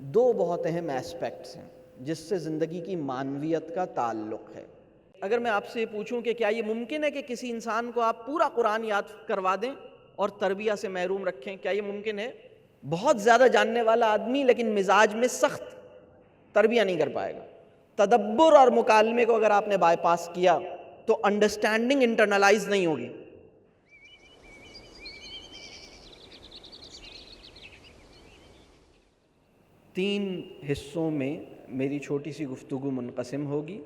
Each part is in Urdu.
دو بہت اہم ایسپیکٹس ہیں جس سے زندگی کی معنویت کا تعلق ہے۔ اگر میں آپ سے یہ پوچھوں کہ کیا یہ ممکن ہے کہ کسی انسان کو آپ پورا قرآن یاد کروا دیں اور تربیہ سے محروم رکھیں، کیا یہ ممکن ہے؟ بہت زیادہ جاننے والا آدمی لیکن مزاج میں سخت، تربیہ نہیں کر پائے گا۔ تدبر اور مکالمے کو اگر آپ نے بائی پاس کیا تو انڈرسٹینڈنگ انٹرنلائز نہیں ہوگی۔ تین حصوں میں میری چھوٹی سی گفتگو منقسم ہوگی۔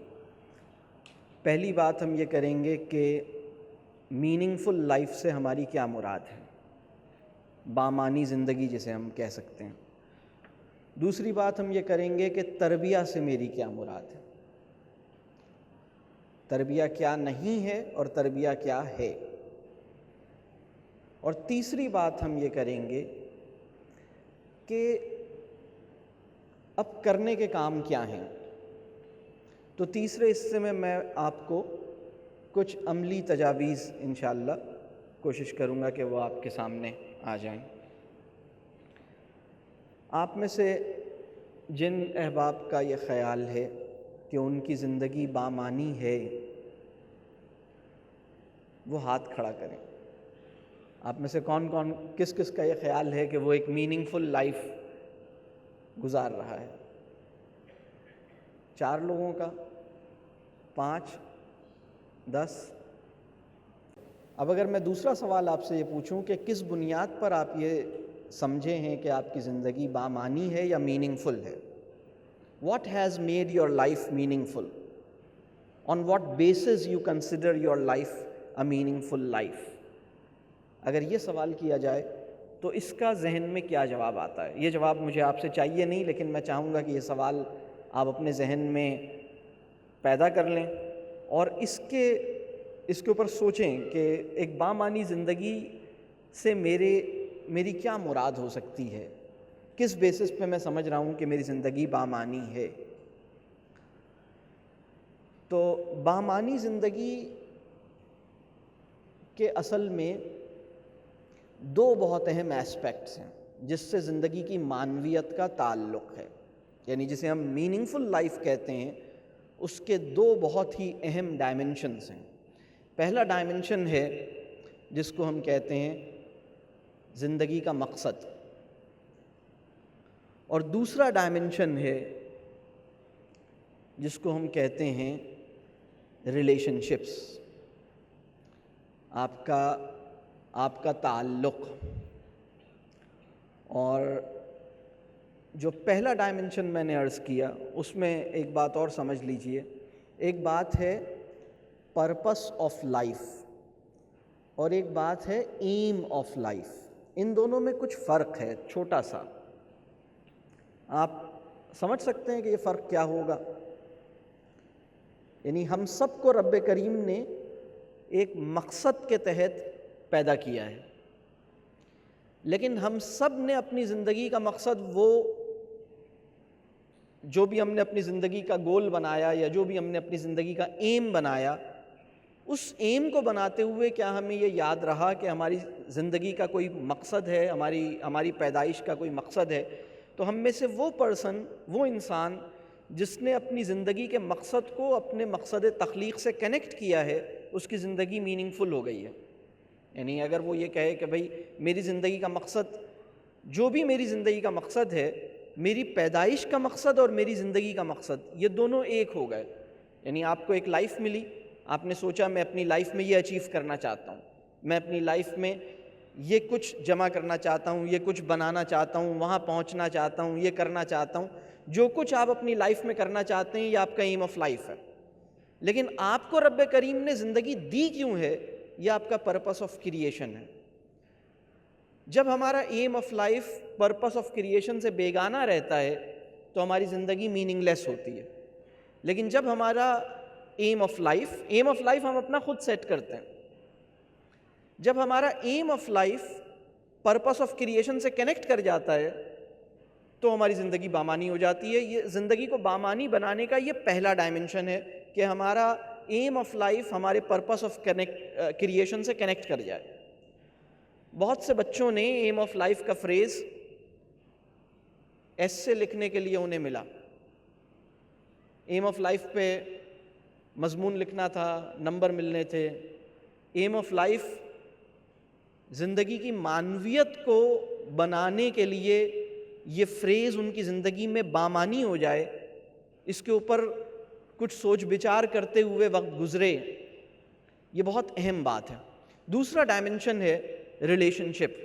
پہلی بات ہم یہ کریں گے کہ میننگ فل لائف سے ہماری کیا مراد ہے، بامعنی زندگی جسے ہم کہہ سکتے ہیں۔ دوسری بات ہم یہ کریں گے کہ تربیہ سے میری کیا مراد ہے، تربیہ کیا نہیں ہے اور تربیہ کیا ہے۔ اور تیسری بات ہم یہ کریں گے کہ اب کرنے کے کام کیا ہیں۔ تو تیسرے حصے میں آپ کو کچھ عملی تجاویز انشاءاللہ کوشش کروں گا کہ وہ آپ کے سامنے آ جائیں۔ آپ میں سے جن احباب کا یہ خیال ہے کہ ان کی زندگی بامعنی ہے وہ ہاتھ کھڑا کریں۔ آپ میں سے کون کس کا یہ خیال ہے کہ وہ ایک میننگ فل لائف گزار رہا ہے؟ 4 لوگوں کا، 5، 10؟ اب اگر میں دوسرا سوال آپ سے یہ پوچھوں کہ کس بنیاد پر آپ یہ سمجھے ہیں کہ آپ کی زندگی بامعنی ہے یا میننگ فل ہے؟ What has made your life meaningful? On what basis you consider your life a meaningful life? اگر یہ سوال کیا جائے تو اس کا ذہن میں کیا جواب آتا ہے؟ یہ جواب مجھے آپ سے چاہیے نہیں، لیکن میں چاہوں گا کہ یہ سوال آپ اپنے ذہن میں پیدا کر لیں اور اس کے اوپر سوچیں کہ ایک بامعنی زندگی سے میری کیا مراد ہو سکتی ہے، کس بیسس پہ میں سمجھ رہا ہوں کہ میری زندگی بامعنی ہے۔ تو بامعنی زندگی کے اصل میں 2 بہت اہم ایسپیکٹس ہیں جس سے زندگی کی معنویت کا تعلق ہے، یعنی جسے ہم میننگ فل لائف کہتے ہیں، اس کے 2 بہت ہی اہم ڈائمنشنز ہیں۔ پہلا ڈائمنشن ہے جس کو ہم کہتے ہیں زندگی کا مقصد، اور دوسرا ڈائمنشن ہے جس کو ہم کہتے ہیں ریلیشن شپس، آپ کا تعلق۔ اور جو پہلا ڈائمنشن میں نے عرض کیا اس میں ایک بات اور سمجھ لیجئے، ایک بات ہے پرپس آف لائف اور ایک بات ہے ایم آف لائف۔ ان دونوں میں کچھ فرق ہے چھوٹا سا، آپ سمجھ سکتے ہیں کہ یہ فرق کیا ہوگا؟ یعنی ہم سب کو رب کریم نے ایک مقصد کے تحت پیدا کیا ہے، لیکن ہم سب نے اپنی زندگی کا مقصد، وہ جو بھی ہم نے اپنی زندگی کا گول بنایا یا جو بھی ہم نے اپنی زندگی کا ایم بنایا، اس ایم کو بناتے ہوئے کیا ہمیں یہ یاد رہا کہ ہماری زندگی کا کوئی مقصد ہے، ہماری پیدائش کا کوئی مقصد ہے؟ تو ہم میں سے وہ انسان جس نے اپنی زندگی کے مقصد کو اپنے مقصد تخلیق سے کنیکٹ کیا ہے، اس کی زندگی میننگ فل ہو گئی ہے۔ یعنی اگر وہ یہ کہے کہ بھئی میری زندگی کا مقصد، جو بھی میری زندگی کا مقصد ہے، میری پیدائش کا مقصد اور میری زندگی کا مقصد، یہ دونوں ایک ہو گئے۔ یعنی آپ کو ایک لائف ملی، آپ نے سوچا میں اپنی لائف میں یہ اچیو کرنا چاہتا ہوں، میں اپنی لائف میں یہ کچھ جمع کرنا چاہتا ہوں، یہ کچھ بنانا چاہتا ہوں، وہاں پہنچنا چاہتا ہوں، یہ کرنا چاہتا ہوں۔ جو کچھ آپ اپنی لائف میں کرنا چاہتے ہیں یہ آپ کا ایم آف لائف ہے، لیکن آپ کو رب کریم نے زندگی دی کیوں ہے؟ یہ آپ کا پرپس آف کریشن ہے۔ جب ہمارا aim of life purpose of creation سے بیگانہ رہتا ہے تو ہماری زندگی میننگ لیس ہوتی ہے، لیکن جب ہمارا ایم آف لائف ہم اپنا خود سیٹ کرتے ہیں، جب ہمارا aim of life purpose of creation سے کنیکٹ کر جاتا ہے تو ہماری زندگی بامعنی ہو جاتی ہے۔ یہ زندگی کو بامعنی بنانے کا یہ پہلا ڈائمنشن ہے کہ ہمارا ایم آف لائف ہمارے پرپس آف کریشن سے کنیکٹ کر جائے۔ بہت سے بچوں نے ایم آف لائف کا فریز ایسے لکھنے کے لیے انہیں ملا، ایم آف لائف پہ مضمون لکھنا تھا، نمبر ملنے تھے۔ ایم آف لائف زندگی کی معنویت کو بنانے کے لیے یہ فریز ان کی زندگی میں بامانی ہو جائے، اس کے اوپر کچھ سوچ بچار کرتے ہوئے وقت گزرے، یہ بہت اہم بات ہے۔ دوسرا ڈائمنشن ہے ریلیشن شپ۔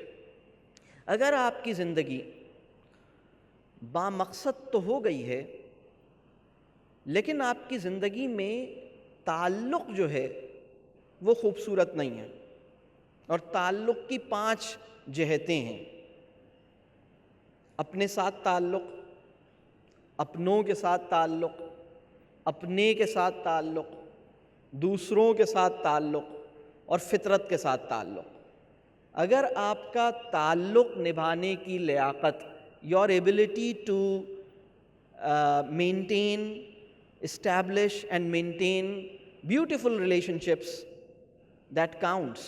اگر آپ کی زندگی بامقصد تو ہو گئی ہے، لیکن آپ کی زندگی میں تعلق جو ہے وہ خوبصورت نہیں ہے، اور تعلق کی 5 جہتیں ہیں: اپنے ساتھ تعلق، اپنوں کے ساتھ تعلق، اپنے کے ساتھ تعلق، دوسروں کے ساتھ تعلق، اور فطرت کے ساتھ تعلق۔ اگر آپ کا تعلق نبھانے کی لیاقت، your ability to maintain, establish and maintain beautiful relationships, that counts،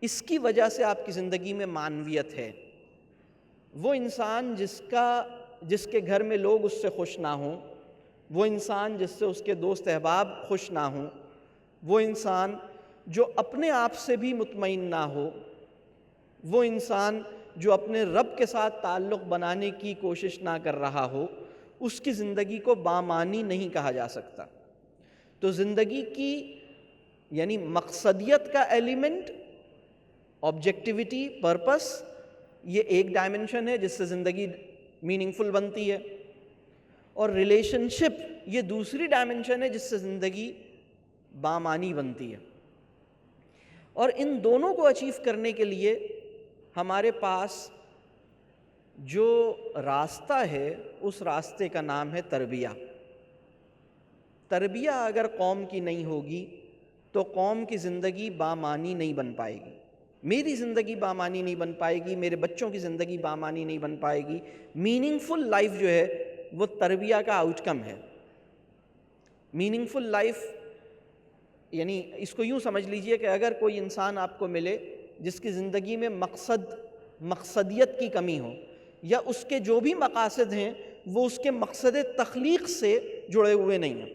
اس کی وجہ سے آپ کی زندگی میں معنویت ہے۔ وہ انسان جس کے گھر میں لوگ اس سے خوش نہ ہوں، وہ انسان جس سے اس کے دوست احباب خوش نہ ہوں، وہ انسان جو اپنے آپ سے بھی مطمئن نہ ہو، وہ انسان جو اپنے رب کے ساتھ تعلق بنانے کی کوشش نہ کر رہا ہو، اس کی زندگی کو بامعنی نہیں کہا جا سکتا۔ تو زندگی کی یعنی مقصدیت کا ایلیمنٹ، آبجیکٹیوٹی، پرپس، یہ ایک ڈائمنشن ہے جس سے زندگی میننگ فل بنتی ہے، اور ریلیشن شپ یہ دوسری ڈائمنشن ہے جس سے زندگی بامعنی بنتی ہے۔ اور ان دونوں کو اچیو کرنے کے لیے ہمارے پاس جو راستہ ہے اس راستے کا نام ہے تربیہ۔ تربیہ اگر قوم کی نہیں ہوگی تو قوم کی زندگی بامعنی نہیں بن پائے گی، میری زندگی بامعنی نہیں بن پائے گی، میرے بچوں کی زندگی بامعنی نہیں بن پائے گی۔ میننگ فل لائف جو ہے وہ تربیہ کا آؤٹ کم ہے۔ میننگ فل لائف یعنی اس کو یوں سمجھ لیجئے کہ اگر کوئی انسان آپ کو ملے جس کی زندگی میں مقصدیت کی کمی ہو، یا اس کے جو بھی مقاصد ہیں وہ اس کے مقصد تخلیق سے جڑے ہوئے نہیں ہیں۔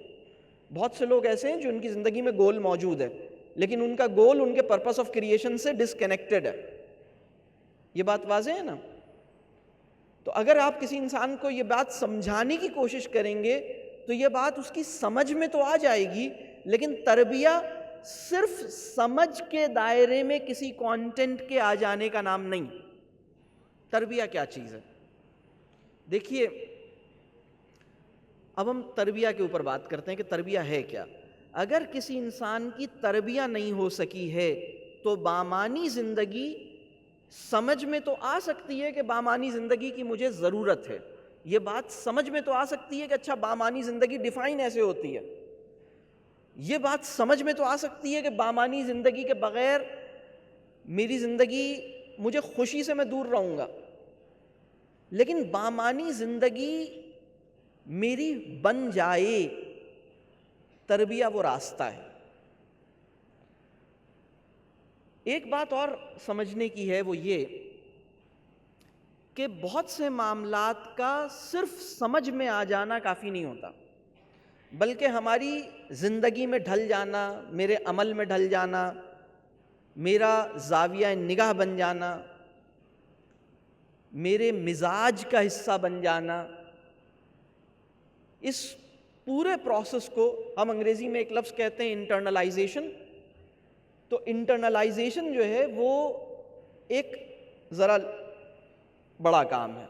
بہت سے لوگ ایسے ہیں جو ان کی زندگی میں گول موجود ہے، لیکن ان کا گول ان کے پرپس آف کریشن سے ڈسکنیکٹڈ ہے۔ یہ بات واضح ہے نا؟ تو اگر آپ کسی انسان کو یہ بات سمجھانے کی کوشش کریں گے تو یہ بات اس کی سمجھ میں تو آ جائے گی، لیکن تربیہ صرف سمجھ کے دائرے میں کسی کانٹینٹ کے آ جانے کا نام نہیں۔ تربیہ کیا چیز ہے؟ دیکھیے، اب ہم تربیہ کے اوپر بات کرتے ہیں کہ تربیہ ہے کیا۔ اگر کسی انسان کی تربیہ نہیں ہو سکی ہے تو بامعنی زندگی سمجھ میں تو آ سکتی ہے کہ بامعنی زندگی کی مجھے ضرورت ہے، یہ بات سمجھ میں تو آ سکتی ہے کہ اچھا بامعنی زندگی ڈیفائن ایسے ہوتی ہے، یہ بات سمجھ میں تو آ سکتی ہے کہ بامعنی زندگی کے بغیر میری زندگی مجھے خوشی سے میں دور رہوں گا، لیکن بامعنی زندگی میری بن جائے، تربیہ وہ راستہ ہے۔ ایک بات اور سمجھنے کی ہے، وہ یہ کہ بہت سے معاملات کا صرف سمجھ میں آ جانا کافی نہیں ہوتا، بلکہ ہماری زندگی میں ڈھل جانا، میرے عمل میں ڈھل جانا، میرا زاویہ نگاہ بن جانا، میرے مزاج کا حصہ بن جانا، اس پورے پروسیس کو ہم انگریزی میں ایک لفظ کہتے ہیں انٹرنلائزیشن۔ تو انٹرنلائزیشن جو ہے وہ ایک ذرا بڑا کام ہے،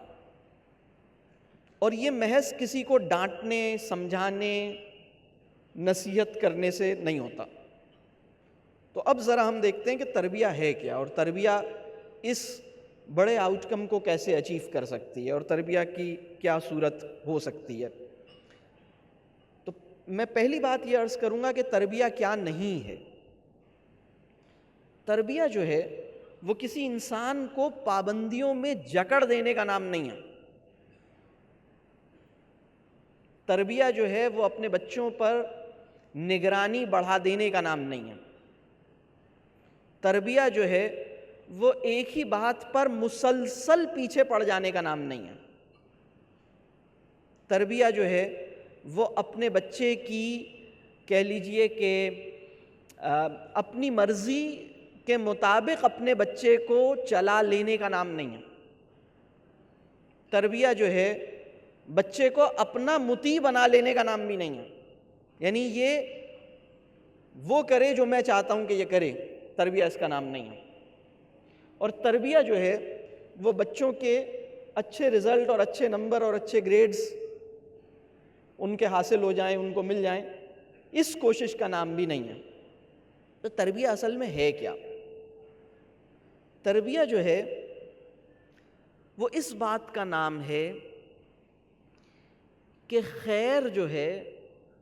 اور یہ محض کسی کو ڈانٹنے، سمجھانے، نصیحت کرنے سے نہیں ہوتا۔ تو اب ذرا ہم دیکھتے ہیں کہ تربیہ ہے کیا، اور تربیہ اس بڑے آؤٹ کم کو کیسے اچیو کر سکتی ہے، اور تربیہ کی کیا صورت ہو سکتی ہے۔ تو میں پہلی بات یہ عرض کروں گا کہ تربیہ کیا نہیں ہے۔ تربیہ جو ہے وہ کسی انسان کو پابندیوں میں جکڑ دینے کا نام نہیں ہے۔ تربیہ جو ہے وہ اپنے بچوں پر نگرانی بڑھا دینے کا نام نہیں ہے۔ تربیہ جو ہے وہ ایک ہی بات پر مسلسل پیچھے پڑ جانے کا نام نہیں ہے۔ تربیہ جو ہے وہ اپنے بچے کی کہہ لیجئے کہ اپنی مرضی کے مطابق اپنے بچے کو چلا لینے کا نام نہیں ہے۔ تربیہ جو ہے بچے کو اپنا مطیع بنا لینے کا نام بھی نہیں ہے، یعنی یہ وہ کرے جو میں چاہتا ہوں کہ یہ کرے، تربیہ اس کا نام نہیں ہے۔ اور تربیہ جو ہے وہ بچوں کے اچھے رزلٹ اور اچھے نمبر اور اچھے گریڈز ان کے حاصل ہو جائیں، ان کو مل جائیں، اس کوشش کا نام بھی نہیں ہے۔ تو تربیہ اصل میں ہے کیا؟ تربیہ جو ہے وہ اس بات کا نام ہے کہ خیر جو ہے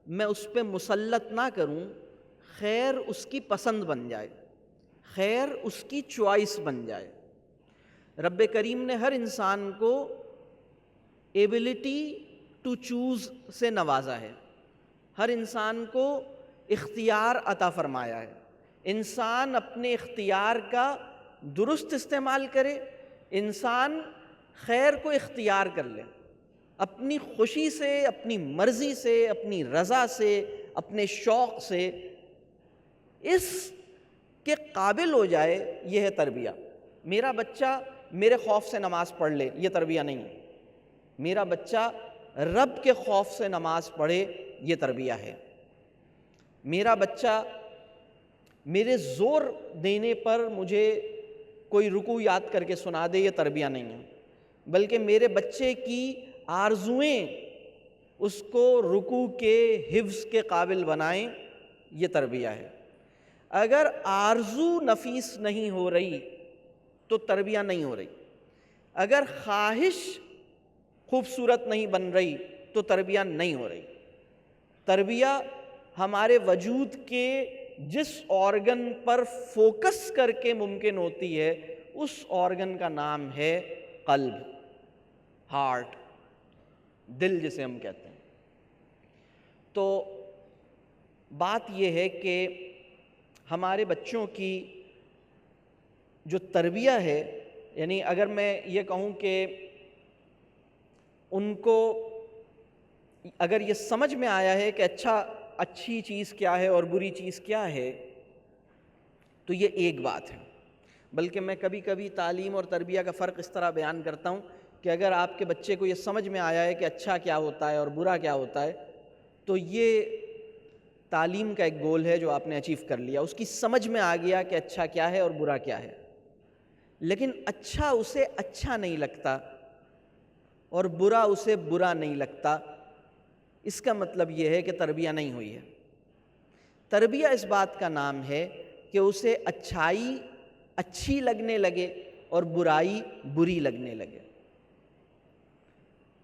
میں اس پہ مسلط نہ کروں، خیر اس کی پسند بن جائے، خیر اس کی چوائس بن جائے۔ رب کریم نے ہر انسان کو ایبلٹی ٹو چوز سے نوازا ہے، ہر انسان کو اختیار عطا فرمایا ہے۔ انسان اپنے اختیار کا درست استعمال کرے، انسان خیر کو اختیار کر لے، اپنی خوشی سے، اپنی مرضی سے، اپنی رضا سے، اپنے شوق سے اس کے قابل ہو جائے، یہ ہے تربیہ۔ میرا بچہ میرے خوف سے نماز پڑھ لے، یہ تربیہ نہیں ہے۔ میرا بچہ رب کے خوف سے نماز پڑھے، یہ تربیہ ہے۔ میرا بچہ میرے زور دینے پر مجھے کوئی رکوع یاد کر کے سنا دے، یہ تربیہ نہیں ہے، بلکہ میرے بچے کی آرزوئیں اس کو رکوع کے حفظ کے قابل بنائیں، یہ تربیہ ہے۔ اگر آرزو نفیس نہیں ہو رہی تو تربیہ نہیں ہو رہی، اگر خواہش خوبصورت نہیں بن رہی تو تربیہ نہیں ہو رہی۔ تربیہ ہمارے وجود کے جس آرگن پر فوکس کر کے ممکن ہوتی ہے، اس آرگن کا نام ہے قلب، ہارٹ، دل جسے ہم کہتے ہیں۔ تو بات یہ ہے کہ ہمارے بچوں کی جو تربیہ ہے، یعنی اگر میں یہ کہوں کہ ان کو اگر یہ سمجھ میں آیا ہے کہ اچھی چیز کیا ہے اور بری چیز کیا ہے، تو یہ ایک بات ہے۔ بلکہ میں کبھی کبھی تعلیم اور تربیہ کا فرق اس طرح بیان کرتا ہوں کہ اگر آپ کے بچے کو یہ سمجھ میں آیا ہے کہ اچھا کیا ہوتا ہے اور برا کیا ہوتا ہے، تو یہ تعلیم کا ایک گول ہے جو آپ نے اچیو کر لیا۔ اس کی سمجھ میں آ گیا کہ اچھا کیا ہے اور برا کیا ہے۔ لیکن اچھا اسے اچھا نہیں لگتا اور برا اسے برا نہیں لگتا، اس کا مطلب یہ ہے کہ تربیہ نہیں ہوئی ہے۔ تربیہ اس بات کا نام ہے کہ اسے اچھائی اچھی لگنے لگے اور برائی بری لگنے لگے،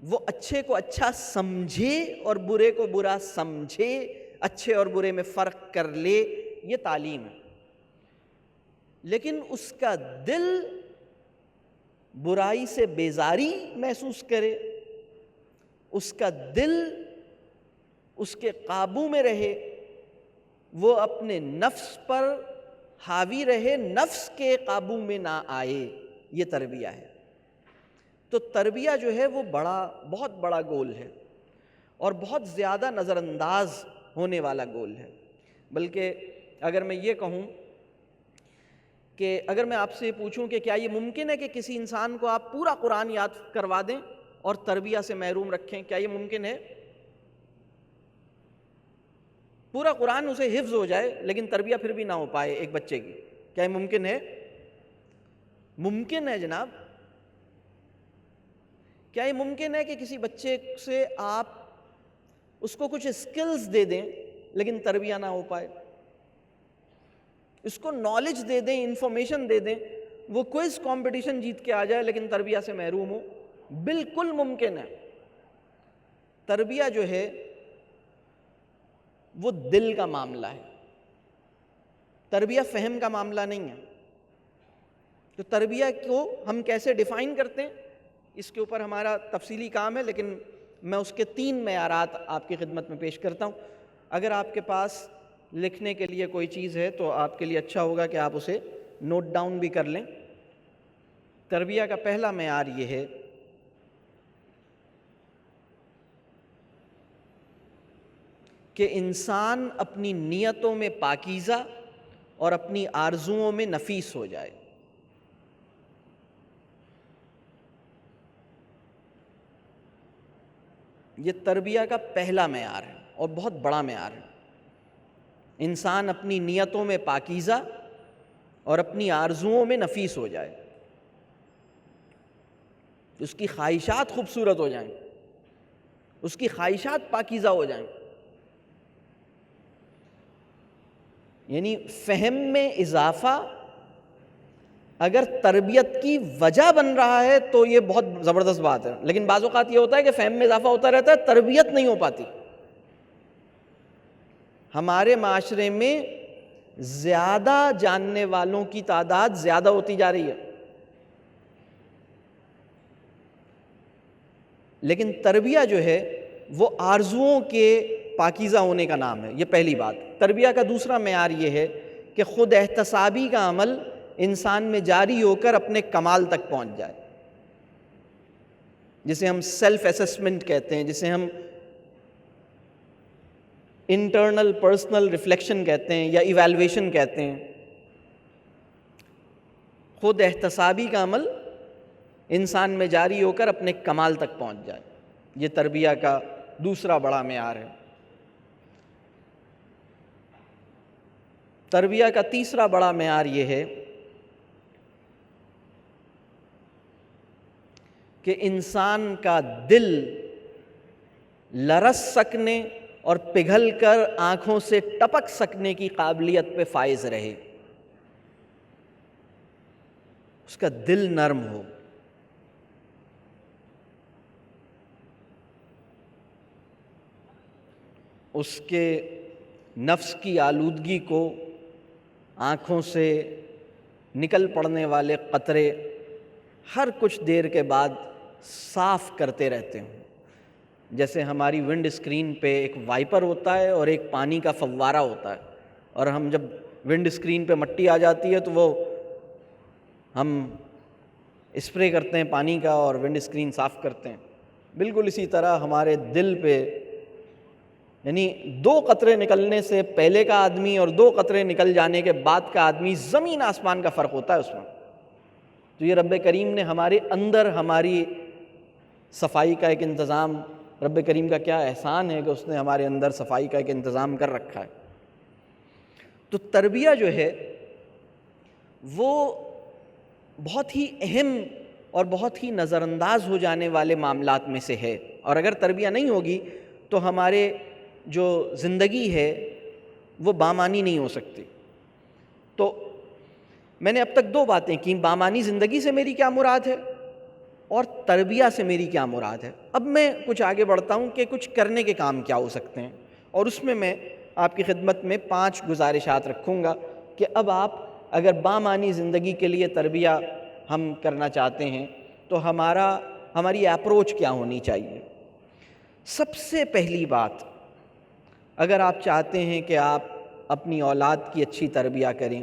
وہ اچھے کو اچھا سمجھے اور برے کو برا سمجھے، اچھے اور برے میں فرق کر لے، یہ تعلیم ہے۔ لیکن اس کا دل برائی سے بیزاری محسوس کرے، اس کا دل اس کے قابو میں رہے، وہ اپنے نفس پر حاوی رہے، نفس کے قابو میں نہ آئے، یہ تربیہ ہے۔ تو تربیہ جو ہے وہ بہت بڑا گول ہے اور بہت زیادہ نظر انداز ہونے والا گول ہے۔ بلکہ اگر میں یہ کہوں کہ اگر میں آپ سے پوچھوں کہ کیا یہ ممکن ہے کہ کسی انسان کو آپ پورا قرآن یاد کروا دیں اور تربیہ سے محروم رکھیں، کیا یہ ممکن ہے؟ پورا قرآن اسے حفظ ہو جائے لیکن تربیہ پھر بھی نہ ہو پائے ایک بچے کی، کیا یہ ممکن ہے؟ ممکن ہے جناب۔ کیا یہ ممکن ہے کہ کسی بچے سے آپ اس کو کچھ اسکلز دے دیں لیکن تربیہ نہ ہو پائے؟ اس کو نالج دے دیں، انفارمیشن دے دیں، وہ کوئز کمپٹیشن جیت کے آ جائے لیکن تربیہ سے محروم ہو؟ بالکل ممکن ہے۔ تربیہ جو ہے وہ دل کا معاملہ ہے، تربیہ فہم کا معاملہ نہیں ہے۔ تو تربیہ کو ہم کیسے ڈیفائن کرتے ہیں، اس کے اوپر ہمارا تفصیلی کام ہے، لیکن میں اس کے 3 معیارات آپ کی خدمت میں پیش کرتا ہوں۔ اگر آپ کے پاس لکھنے کے لیے کوئی چیز ہے تو آپ کے لیے اچھا ہوگا کہ آپ اسے نوٹ ڈاؤن بھی کر لیں۔ تربیہ کا پہلا معیار یہ ہے کہ انسان اپنی نیتوں میں پاکیزہ اور اپنی آرزوؤں میں نفیس ہو جائے۔ یہ تربیہ کا پہلا معیار ہے اور بہت بڑا معیار ہے۔ انسان اپنی نیتوں میں پاکیزہ اور اپنی آرزوؤں میں نفیس ہو جائے، اس کی خواہشات خوبصورت ہو جائیں، اس کی خواہشات پاکیزہ ہو جائیں۔ یعنی فہم میں اضافہ اگر تربیت کی وجہ بن رہا ہے تو یہ بہت زبردست بات ہے، لیکن بعض اوقات یہ ہوتا ہے کہ فہم میں اضافہ ہوتا رہتا ہے، تربیت نہیں ہو پاتی۔ ہمارے معاشرے میں زیادہ جاننے والوں کی تعداد زیادہ ہوتی جا رہی ہے، لیکن تربیہ جو ہے وہ آرزوؤں کے پاکیزہ ہونے کا نام ہے۔ یہ پہلی بات۔ تربیہ کا دوسرا معیار یہ ہے کہ خود احتسابی کا عمل انسان میں جاری ہو کر اپنے کمال تک پہنچ جائے، جسے ہم سیلف اسسمنٹ کہتے ہیں، جسے ہم انٹرنل پرسنل ریفلیکشن کہتے ہیں یا ایویلویشن کہتے ہیں۔ خود احتسابی کا عمل انسان میں جاری ہو کر اپنے کمال تک پہنچ جائے، یہ تربیہ کا دوسرا بڑا معیار ہے۔ تربیہ کا تیسرا بڑا معیار یہ ہے کہ انسان کا دل لرز سکنے اور پگھل کر آنکھوں سے ٹپک سکنے کی قابلیت پہ فائز رہے، اس کا دل نرم ہو۔ اس کے نفس کی آلودگی کو آنکھوں سے نکل پڑنے والے قطرے ہر کچھ دیر کے بعد صاف کرتے رہتے ہیں، جیسے ہماری ونڈ اسکرین پہ ایک وائپر ہوتا ہے اور ایک پانی کا فوارہ ہوتا ہے، اور ہم جب ونڈ اسکرین پہ مٹی آ جاتی ہے تو وہ ہم اسپرے کرتے ہیں پانی کا اور ونڈ اسکرین صاف کرتے ہیں۔ بالکل اسی طرح ہمارے دل پہ، یعنی 2 قطرے نکلنے سے پہلے کا آدمی اور 2 قطرے نکل جانے کے بعد کا آدمی زمین آسمان کا فرق ہوتا ہے اس میں۔ تو یہ رب کریم نے ہمارے اندر ہماری صفائی کا ایک انتظام، رب کریم کا کیا احسان ہے کہ اس نے ہمارے اندر صفائی کا ایک انتظام کر رکھا ہے۔ تو تربیہ جو ہے وہ بہت ہی اہم اور بہت ہی نظر انداز ہو جانے والے معاملات میں سے ہے، اور اگر تربیہ نہیں ہوگی تو ہمارے جو زندگی ہے وہ بامانی نہیں ہو سکتی۔ تو میں نے اب تک 2 باتیں کی، بامانی زندگی سے میری کیا مراد ہے اور تربیہ سے میری کیا مراد ہے۔ اب میں کچھ آگے بڑھتا ہوں کہ کچھ کرنے کے کام کیا ہو سکتے ہیں، اور اس میں آپ کی خدمت میں 5 گزارشات رکھوں گا کہ اب آپ اگر بامانی زندگی کے لیے تربیہ ہم کرنا چاہتے ہیں تو ہماری اپروچ کیا ہونی چاہیے۔ سب سے پہلی بات، اگر آپ چاہتے ہیں کہ آپ اپنی اولاد کی اچھی تربیہ کریں،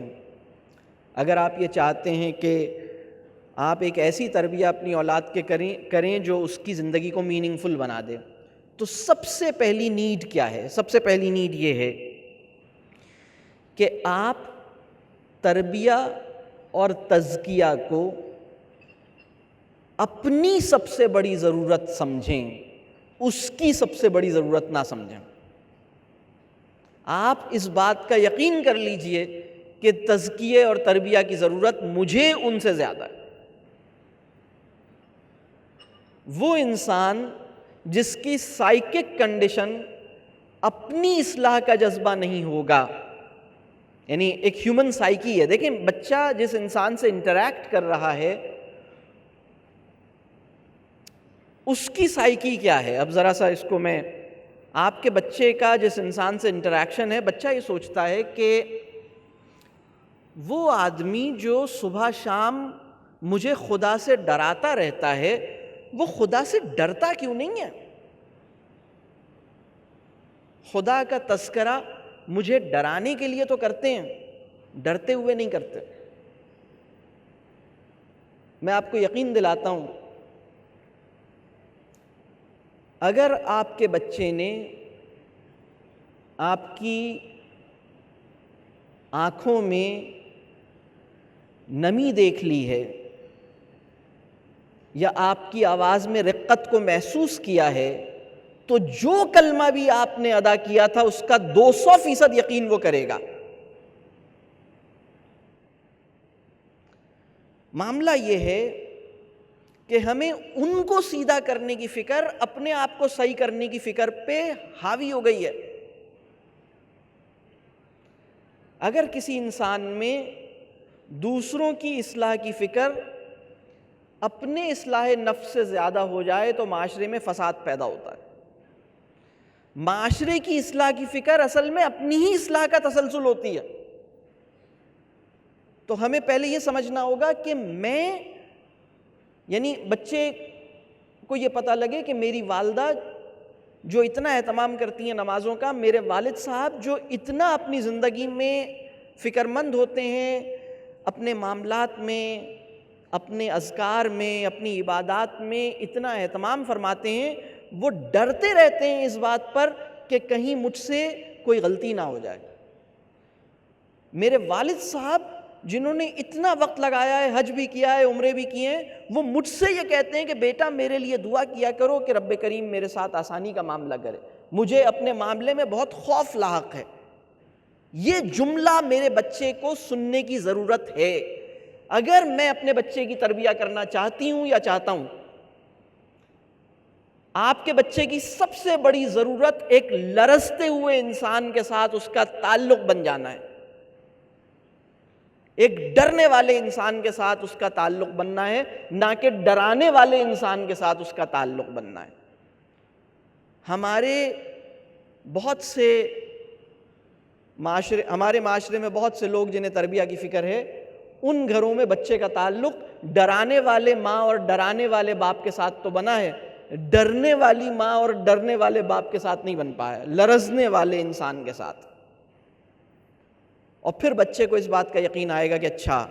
اگر آپ یہ چاہتے ہیں کہ آپ ایک ایسی تربیہ اپنی اولاد کے کریں جو اس کی زندگی کو میننگ فل بنا دے، تو سب سے پہلی نیڈ کیا ہے؟ سب سے پہلی نیڈ یہ ہے کہ آپ تربیہ اور تزکیہ کو اپنی سب سے بڑی ضرورت سمجھیں، اس کی سب سے بڑی ضرورت نہ سمجھیں۔ آپ اس بات کا یقین کر لیجئے کہ تزکیے اور تربیہ کی ضرورت مجھے ان سے زیادہ ہے۔ وہ انسان جس کی سائیکک کنڈیشن اپنی اصلاح کا جذبہ نہیں ہوگا، یعنی ایک ہیومن سائیکی ہے، دیکھیں بچہ جس انسان سے انٹریکٹ کر رہا ہے اس کی سائیکی کیا ہے۔ اب ذرا سا اس کو میں، آپ کے بچے کا جس انسان سے انٹریکشن ہے، بچہ یہ سوچتا ہے کہ وہ آدمی جو صبح شام مجھے خدا سے ڈراتا رہتا ہے، وہ خدا سے ڈرتا کیوں نہیں ہے؟ خدا کا تذکرہ مجھے ڈرانے کے لیے تو کرتے ہیں، ڈرتے ہوئے نہیں کرتے۔ میں آپ کو یقین دلاتا ہوں، اگر آپ کے بچے نے آپ کی آنکھوں میں نمی دیکھ لی ہے یا آپ کی آواز میں رقت کو محسوس کیا ہے تو جو کلمہ بھی آپ نے ادا کیا تھا اس کا 200% یقین وہ کرے گا۔ معاملہ یہ ہے کہ ہمیں ان کو سیدھا کرنے کی فکر، اپنے آپ کو صحیح کرنے کی فکر پہ حاوی ہو گئی ہے۔ اگر کسی انسان میں دوسروں کی اصلاح کی فکر اپنے اصلاح نفس سے زیادہ ہو جائے تو معاشرے میں فساد پیدا ہوتا ہے۔ معاشرے کی اصلاح کی فکر اصل میں اپنی ہی اصلاح کا تسلسل ہوتی ہے۔ تو ہمیں پہلے یہ سمجھنا ہوگا کہ میں، یعنی بچے کو یہ پتہ لگے کہ میری والدہ جو اتنا اہتمام کرتی ہیں نمازوں کا، میرے والد صاحب جو اتنا اپنی زندگی میں فکر مند ہوتے ہیں، اپنے معاملات میں، اپنے اذکار میں، اپنی عبادات میں اتنا اہتمام فرماتے ہیں، وہ ڈرتے رہتے ہیں اس بات پر کہ کہیں مجھ سے کوئی غلطی نہ ہو جائے۔ میرے والد صاحب جنہوں نے اتنا وقت لگایا ہے، حج بھی کیا ہے، عمرے بھی کیے ہیں، وہ مجھ سے یہ کہتے ہیں کہ بیٹا میرے لیے دعا کیا کرو کہ رب کریم میرے ساتھ آسانی کا معاملہ کرے، مجھے اپنے معاملے میں بہت خوف لاحق ہے۔ یہ جملہ میرے بچے کو سننے کی ضرورت ہے۔ اگر میں اپنے بچے کی تربیہ کرنا چاہتی ہوں یا چاہتا ہوں، آپ کے بچے کی سب سے بڑی ضرورت ایک لرزتے ہوئے انسان کے ساتھ اس کا تعلق بن جانا ہے، ایک ڈرنے والے انسان کے ساتھ اس کا تعلق بننا ہے، نہ کہ ڈرانے والے انسان کے ساتھ اس کا تعلق بننا ہے۔ ہمارے معاشرے میں بہت سے لوگ جنہیں تربیہ کی فکر ہے، ان گھروں میں بچے کا تعلق ڈرانے والے ماں اور ڈرانے والے باپ کے ساتھ تو بنا ہے، ڈرنے والی ماں اور ڈرنے والے باپ کے ساتھ نہیں بن پایا، لرزنے والے انسان کے ساتھ۔ اور پھر بچے کو اس بات کا یقین آئے گا کہ اچھا،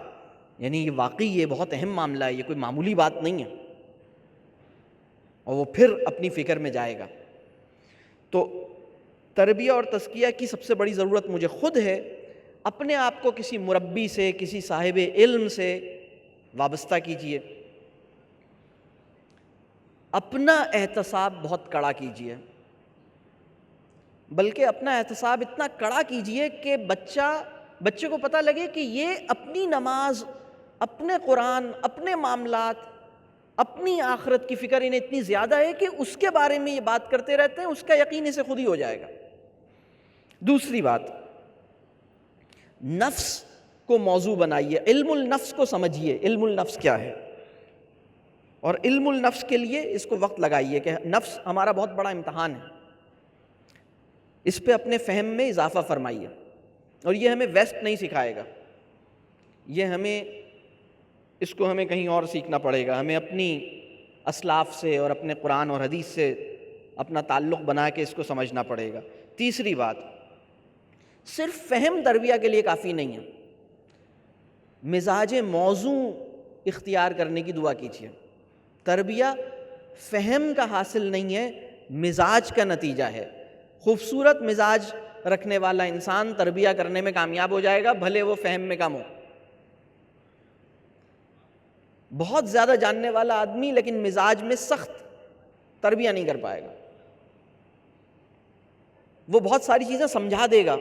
یعنی یہ واقعی یہ بہت اہم معاملہ ہے، یہ کوئی معمولی بات نہیں ہے، اور وہ پھر اپنی فکر میں جائے گا۔ تو تربیہ اور تزکیہ کی سب سے بڑی ضرورت مجھے خود ہے۔ اپنے آپ کو کسی مربی سے، کسی صاحب علم سے وابستہ کیجئے، اپنا احتساب بہت کڑا کیجئے، بلکہ اپنا احتساب اتنا کڑا کیجئے کہ بچے کو پتہ لگے کہ یہ اپنی نماز، اپنے قرآن، اپنے معاملات، اپنی آخرت کی فکر انہیں اتنی زیادہ ہے کہ اس کے بارے میں یہ بات کرتے رہتے ہیں، اس کا یقین اسے خود ہی ہو جائے گا۔ دوسری بات، نفس کو موضوع بنائیے، علم النفس کو سمجھیے، علم النفس کیا ہے، اور علم النفس کے لیے اس کو وقت لگائیے کہ نفس ہمارا بہت بڑا امتحان ہے، اس پہ اپنے فہم میں اضافہ فرمائیے۔ اور یہ ہمیں ویسٹ نہیں سکھائے گا، اس کو ہمیں کہیں اور سیکھنا پڑے گا، ہمیں اپنی اسلاف سے اور اپنے قرآن اور حدیث سے اپنا تعلق بنا کے اس کو سمجھنا پڑے گا۔ تیسری بات، صرف فہم تربیہ کے لیے کافی نہیں ہے، مزاج موزوں اختیار کرنے کی دعا کیجیے۔ تربیہ فہم کا حاصل نہیں ہے، مزاج کا نتیجہ ہے۔ خوبصورت مزاج رکھنے والا انسان تربیہ کرنے میں کامیاب ہو جائے گا، بھلے وہ فہم میں کم ہو۔ بہت زیادہ جاننے والا آدمی لیکن مزاج میں سخت، تربیہ نہیں کر پائے گا۔ وہ بہت ساری چیزیں سمجھا دے گا،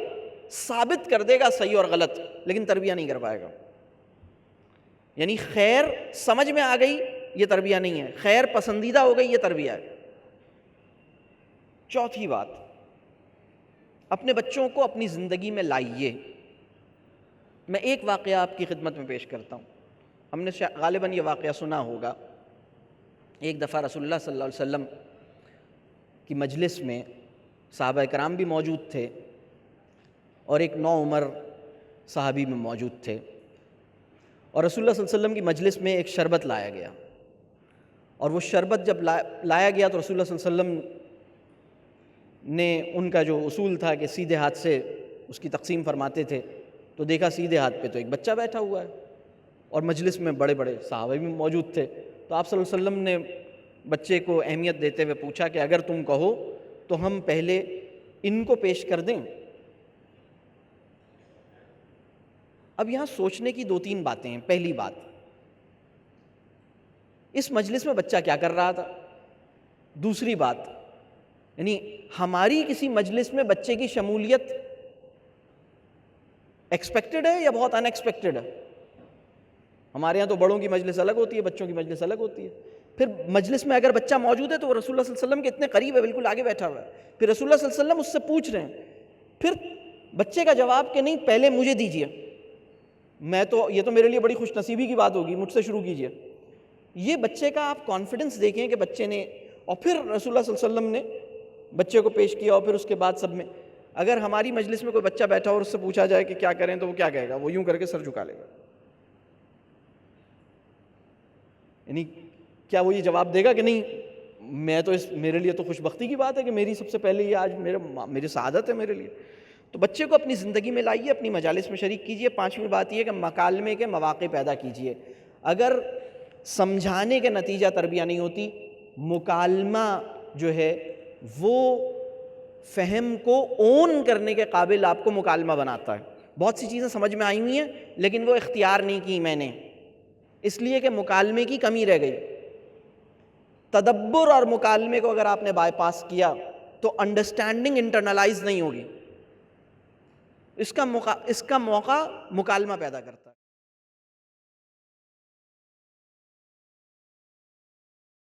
ثابت کر دے گا صحیح اور غلط، لیکن تربیہ نہیں کر پائے گا۔ یعنی خیر سمجھ میں آ گئی، یہ تربیہ نہیں ہے، خیر پسندیدہ ہو گئی، یہ تربیہ ہے۔ چوتھی بات، اپنے بچوں کو اپنی زندگی میں لائیے۔ میں ایک واقعہ آپ کی خدمت میں پیش کرتا ہوں، ہم نے غالباً یہ واقعہ سنا ہوگا۔ ایک دفعہ رسول اللہ صلی اللہ علیہ وسلم کی مجلس میں صحابہ کرام بھی موجود تھے اور ایک نوعمر صحابی میں موجود تھے، اور رسول اللہ صلی اللہ علیہ وسلم کی مجلس میں ایک شربت لایا گیا، اور وہ شربت جب لایا گیا تو رسول اللہ صلی اللہ علیہ وسلم نے ان کا جو اصول تھا کہ سیدھے ہاتھ سے اس کی تقسیم فرماتے تھے، تو دیکھا سیدھے ہاتھ پہ تو ایک بچہ بیٹھا ہوا ہے، اور مجلس میں بڑے بڑے صحابہ بھی موجود تھے۔ تو آپ صلی اللہ علیہ وسلم نے بچے کو اہمیت دیتے ہوئے پوچھا کہ اگر تم کہو تو ہم پہلے ان کو پیش کر دیں اب یہاں سوچنے کی 2-3 باتیں ہیں. پہلی بات، اس مجلس میں بچہ کیا کر رہا تھا. دوسری بات، یعنی ہماری کسی مجلس میں بچے کی شمولیت ایکسپیکٹڈ ہے یا بہت ان ایکسپیکٹڈ ہے. ہمارے یہاں تو بڑوں کی مجلس الگ ہوتی ہے، بچوں کی مجلس الگ ہوتی ہے. پھر مجلس میں اگر بچہ موجود ہے تو وہ رسول اللہ صلی اللہ علیہ وسلم کے اتنے قریب ہے، بالکل آگے بیٹھا ہوا ہے. پھر رسول اللہ صلی اللہ علیہ وسلم اس سے پوچھ رہے ہیں. پھر بچے کا جواب کہ نہیں پہلے مجھے دیجیے، یہ تو میرے لیے بڑی خوش نصیبی کی بات ہوگی، مجھ سے شروع کیجیے. یہ بچے کا آپ کانفیڈنس دیکھیں کہ بچے نے، اور پھر رسول اللہ صلی اللہ علیہ وسلم نے بچے کو پیش کیا، اور پھر اس کے بعد سب میں. اگر ہماری مجلس میں کوئی بچہ بیٹھا اور اس سے پوچھا جائے کہ کیا کریں تو وہ کیا کہے گا؟ وہ یوں کر کے سر جھکا لے گا. یعنی کیا وہ یہ جواب دے گا کہ نہیں میرے لیے تو خوش بختی کی بات ہے کہ میری سب سے پہلے یہ آج میری سعادت ہے میرے لیے. تو بچے کو اپنی زندگی میں لائیے، اپنی مجالس میں شریک کیجیے. 5ویں بات یہ کہ مکالمے کے مواقع پیدا کیجیے. اگر سمجھانے کے نتیجہ تربیہ نہیں ہوتی، مکالمہ جو ہے وہ فہم کو اون کرنے کے قابل آپ کو مکالمہ بناتا ہے. بہت سی چیزیں سمجھ میں آئی ہوئی ہیں لیکن وہ اختیار نہیں کی میں نے، اس لیے کہ مکالمے کی کمی رہ گئی. تدبر اور مکالمے کو اگر آپ نے بائی پاس کیا تو انڈرسٹینڈنگ انٹرنلائز نہیں ہوگی. اس کا موقع مکالمہ پیدا کرتا ہے.